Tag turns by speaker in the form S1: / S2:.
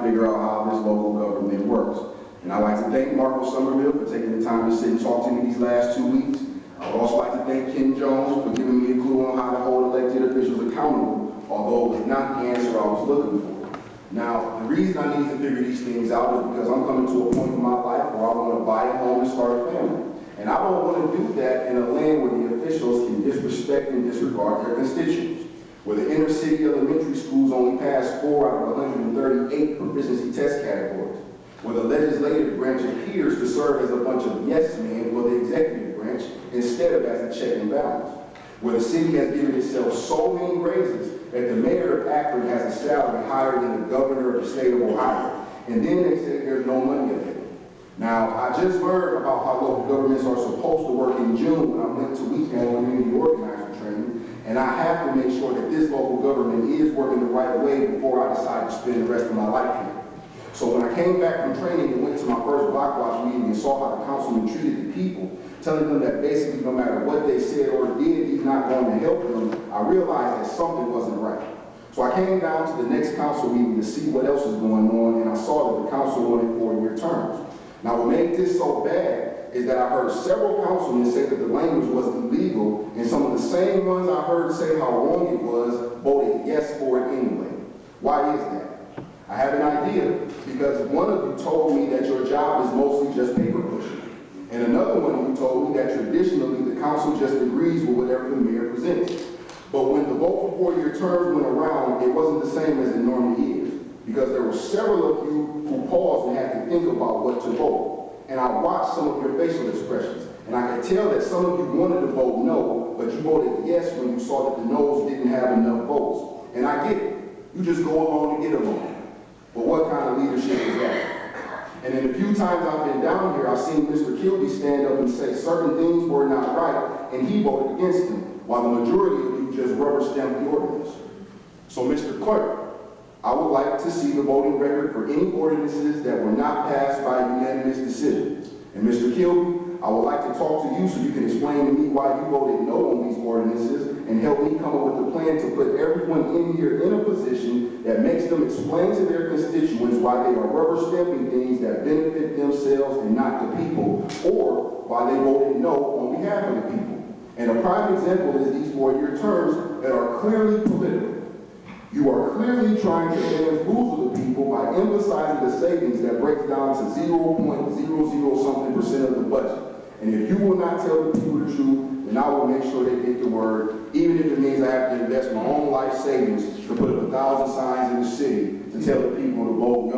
S1: figure out how this local government works. And I'd like to thank Marco Somerville for taking the time to sit and talk to me these last 2 weeks. I would also like to thank Ken Jones for giving me a clue on how to hold elected officials accountable, although it was not the answer I was looking for. Now, the reason I need to figure these things out is because I'm coming to a point in my life where I want to buy a home and start a family. And I don't want to do that in a land where the officials can disrespect and disregard their constituents, where the inner city elementary schools only pass 4 out of 138 proficiency test categories, where the legislative branch appears to serve as a bunch of yes men for the executive branch instead of as a check and balance, where the city has given itself so many raises that the mayor of Akron has a salary higher than the governor of the state of Ohio, and then they say there's no money available. Now, I just learned about how local governments are supposed to work in June when I went to weekend community organizer training, and I have to make sure that this local government is working the right way before I decide to spend the rest of my life here. So when I came back from training and went to my first block watch meeting and saw how the councilman treated the people, telling them that basically no matter what they said or did, he's not going to help them, I realized that something wasn't right. So I came down to the next council meeting to see what else is going on, and I saw that the council wanted 4-year terms. Now what made this so bad is that I heard several councilmen say that the language was illegal, and some of the same ones I heard say how wrong it was voted yes for it anyway. Why is that? I have an idea, because one of you told me that your job is mostly just paper pushing. And another one of you told me that traditionally the council just agrees with whatever the mayor presents. But when the vote for 4-year terms went around, it wasn't the same as it normally is, because there were several of you who paused and had to think about what to vote. And I watched some of your facial expressions, and I could tell that some of you wanted to vote no, but you voted yes when you saw that the no's didn't have enough votes. And I get it. You just go along to get along. But what kind of leadership is that? And in the few times I've been down here, I've seen Mr. Kilby stand up and say certain things were not right, and he voted against them, while the majority of you just rubber stamped the ordinance. So Mr. Clerk, I would like to see the voting record for any ordinances that were not passed by unanimous decision. And Mr. Kilby, I would like to talk to you so you can explain to me why you voted no on these ordinances and help me come up with a plan to put everyone in here in a position that makes them explain to their constituents why they are rubber stamping things that benefit themselves and not the people, or why they voted no on behalf of the people. And a prime example is these 4-year terms that are clearly political. You are clearly trying to bamboozle the people by emphasizing the savings that breaks down to 0.00 something% of the budget. And if you will not tell the people the truth, then I will make sure they get the word, even if it means I have to invest my own life savings to put up 1,000 signs in the city to tell the people to vote no